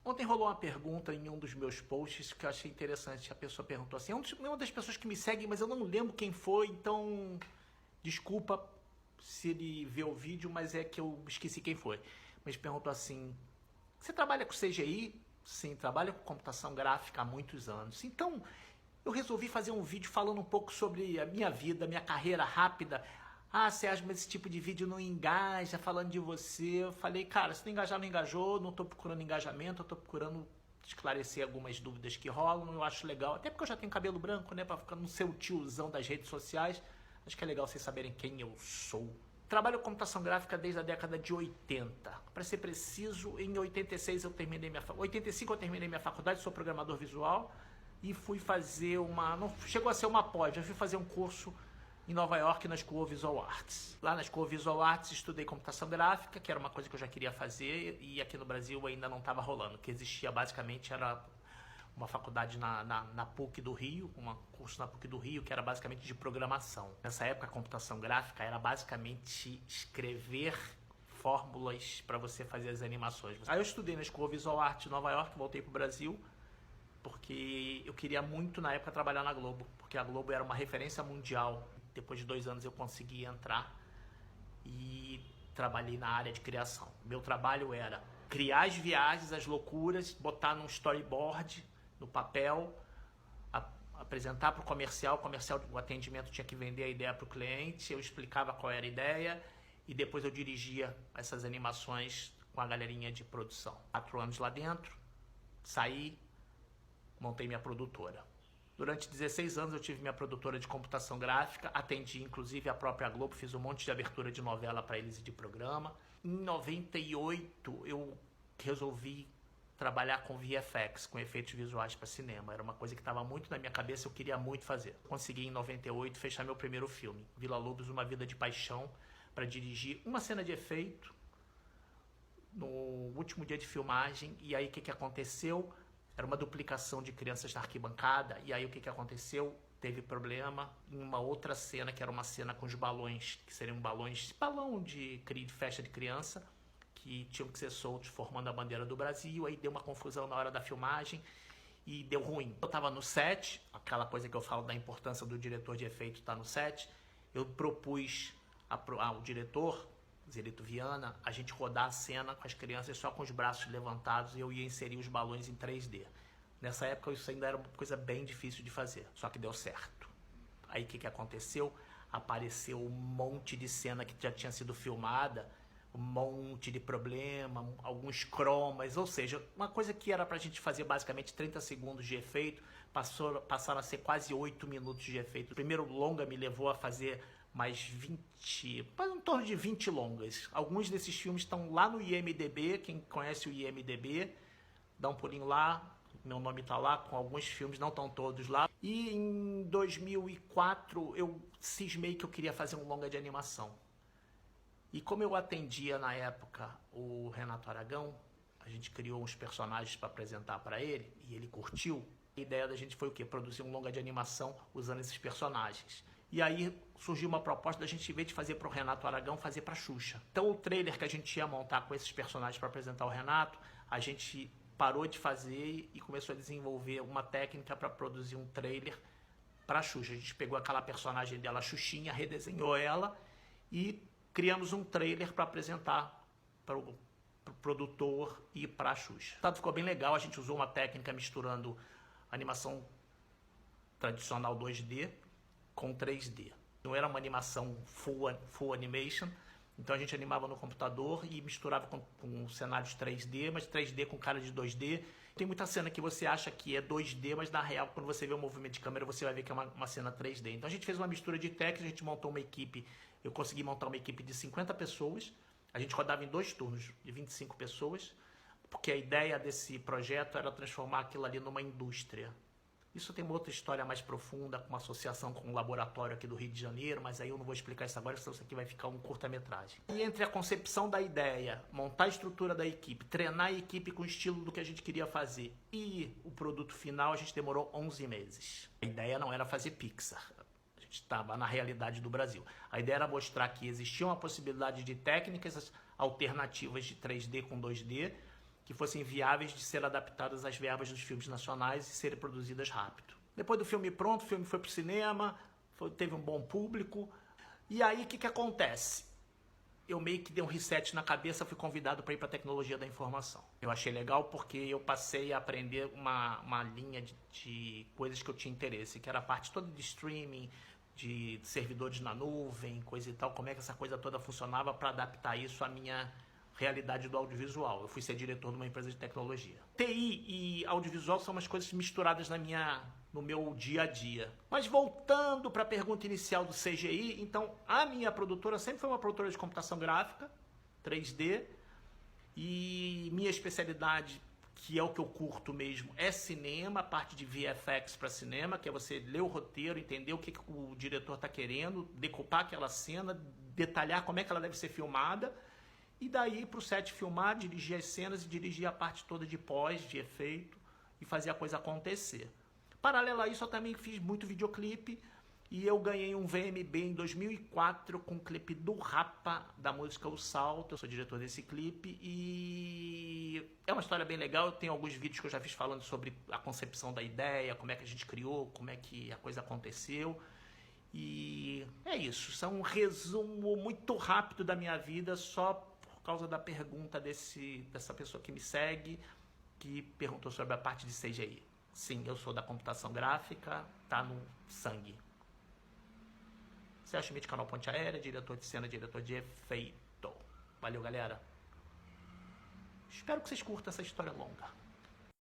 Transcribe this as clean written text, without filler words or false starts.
Ontem rolou uma pergunta em um dos meus posts que eu achei interessante. A pessoa perguntou assim, uma das pessoas que me segue, mas eu não lembro quem foi, então desculpa se ele vê o vídeo, mas é que eu esqueci quem foi. Mas perguntou assim, você trabalha com CGI? Sim, trabalho com computação gráfica há muitos anos. Então, eu resolvi fazer um vídeo falando um pouco sobre a minha vida, minha carreira rápida. Ah, Sérgio, mas esse tipo de vídeo não engaja, falando de você. Eu falei, cara, se não engajar, não engajou, não estou procurando engajamento, eu estou procurando esclarecer algumas dúvidas que rolam, eu acho legal. Até porque eu já tenho cabelo branco, né, para ficar no seu tiozão das redes sociais. Acho que é legal vocês saberem quem eu sou. Trabalho com computação gráfica desde a década de 80. Para ser preciso, em 86 eu terminei 85 eu terminei minha faculdade, sou programador visual e fui fazer não chegou a ser uma pós, eu fui fazer um curso em Nova York na School of Visual Arts. Lá na School of Visual Arts estudei computação gráfica, que era uma coisa que eu já queria fazer e aqui no Brasil ainda não estava rolando. O que existia basicamente era uma faculdade na PUC do Rio, um curso na PUC do Rio que era basicamente de programação. Nessa época a computação gráfica era basicamente escrever fórmulas para você fazer as animações. Aí eu estudei na School of Visual Arts de Nova York, voltei para o Brasil, porque eu queria muito na época trabalhar na Globo, porque a Globo era uma referência mundial. Depois de 2 anos eu consegui entrar e trabalhei na área de criação. Meu trabalho era criar as viagens, as loucuras, botar num storyboard, no papel, apresentar para o comercial, o atendimento tinha que vender a ideia para o cliente, eu explicava qual era a ideia e depois eu dirigia essas animações com a galerinha de produção. 4 anos lá dentro, saí, montei minha produtora. Durante 16 anos eu tive minha produtora de computação gráfica, atendi inclusive a própria Globo, fiz um monte de abertura de novela para eles e de programa. Em 98 eu resolvi trabalhar com VFX, com efeitos visuais para cinema. Era uma coisa que estava muito na minha cabeça, eu queria muito fazer. Consegui em 98 fechar meu primeiro filme, Vila Lobos, Uma Vida de Paixão, para dirigir uma cena de efeito no último dia de filmagem. E aí o que aconteceu? Era uma duplicação de crianças na arquibancada, e aí o que aconteceu? Teve problema em uma outra cena, que era uma cena com os balões, que seriam balão de festa de criança, que tinham que ser soltos formando a bandeira do Brasil, aí deu uma confusão na hora da filmagem e deu ruim. Eu estava no set, aquela coisa que eu falo da importância do diretor de efeito estar no set, eu propus ao diretor, Zelito Viana, a gente rodar a cena com as crianças só com os braços levantados e eu ia inserir os balões em 3D. Nessa época isso ainda era uma coisa bem difícil de fazer, só que deu certo. Aí o que aconteceu? Apareceu um monte de cena que já tinha sido filmada, um monte de problema, alguns cromas, ou seja, uma coisa que era pra gente fazer basicamente 30 segundos de efeito, passaram a ser quase 8 minutos de efeito. O primeiro longa me levou a fazer mais 20, em torno de 20 longas. Alguns desses filmes estão lá no IMDB, quem conhece o IMDB, dá um pulinho lá, meu nome está lá, com alguns filmes, não estão todos lá. E em 2004 eu cismei que eu queria fazer um longa de animação. E como eu atendia na época o Renato Aragão, a gente criou uns personagens para apresentar para ele, e ele curtiu. A ideia da gente foi o quê? Produzir um longa de animação usando esses personagens. E aí surgiu uma proposta da gente, em vez de fazer para o Renato Aragão, fazer para a Xuxa. Então o trailer que a gente ia montar com esses personagens para apresentar o Renato, a gente parou de fazer e começou a desenvolver uma técnica para produzir um trailer para a Xuxa. A gente pegou aquela personagem dela, a Xuxinha, redesenhou ela e criamos um trailer para apresentar para o produtor e para a Xuxa. O resultado ficou bem legal, a gente usou uma técnica misturando animação tradicional 2D com 3D. Não era uma animação full animation, então a gente animava no computador e misturava com cenários 3D, mas 3D com cara de 2D. Tem muita cena que você acha que é 2D, mas na real, quando você vê o movimento de câmera, você vai ver que é uma cena 3D. Então a gente fez uma mistura de técnicas, a gente montou uma equipe, eu consegui montar uma equipe de 50 pessoas, a gente rodava em 2 turnos de 25 pessoas, porque a ideia desse projeto era transformar aquilo ali numa indústria. Isso tem uma outra história mais profunda, com uma associação com um laboratório aqui do Rio de Janeiro, mas aí eu não vou explicar isso agora, senão isso aqui vai ficar um curta-metragem. E entre a concepção da ideia, montar a estrutura da equipe, treinar a equipe com o estilo do que a gente queria fazer e o produto final, a gente demorou 11 meses. A ideia não era fazer Pixar. A gente estava na realidade do Brasil. A ideia era mostrar que existia uma possibilidade de técnicas alternativas de 3D com 2D, que fossem viáveis de ser adaptadas às verbas dos filmes nacionais e serem produzidas rápido. Depois do filme pronto, o filme foi pro cinema, teve um bom público. E aí, o que acontece? Eu meio que dei um reset na cabeça, fui convidado para ir para a tecnologia da informação. Eu achei legal porque eu passei a aprender uma linha de coisas que eu tinha interesse, que era a parte toda de streaming, de servidores na nuvem, coisa e tal, como é que essa coisa toda funcionava para adaptar isso à minha realidade do audiovisual. Eu fui ser diretor de uma empresa de tecnologia. TI e audiovisual são umas coisas misturadas no meu dia a dia. Mas voltando para a pergunta inicial do CGI, então a minha produtora sempre foi uma produtora de computação gráfica, 3D, e minha especialidade, que é o que eu curto mesmo, é cinema, a parte de VFX para cinema, que é você ler o roteiro, entender o que o diretor está querendo, decupar aquela cena, detalhar como é que ela deve ser filmada, e daí para o set filmar, dirigir as cenas e dirigir a parte toda de pós, de efeito, e fazer a coisa acontecer. Paralelo a isso, eu também fiz muito videoclipe, e eu ganhei um VMB em 2004 com o clipe do Rapa, da música O Salto. Eu sou diretor desse clipe e é uma história bem legal. Eu tenho alguns vídeos que eu já fiz falando sobre a concepção da ideia, como é que a gente criou, como é que a coisa aconteceu. E é isso, isso é um resumo muito rápido da minha vida, só por causa da pergunta dessa pessoa que me segue, que perguntou sobre a parte de CGI. Sim, eu sou da computação gráfica, tá no sangue. Celso Schmidt, canal Ponte Aérea, diretor de cena, diretor de efeito. Valeu, galera. Espero que vocês curtam essa história longa.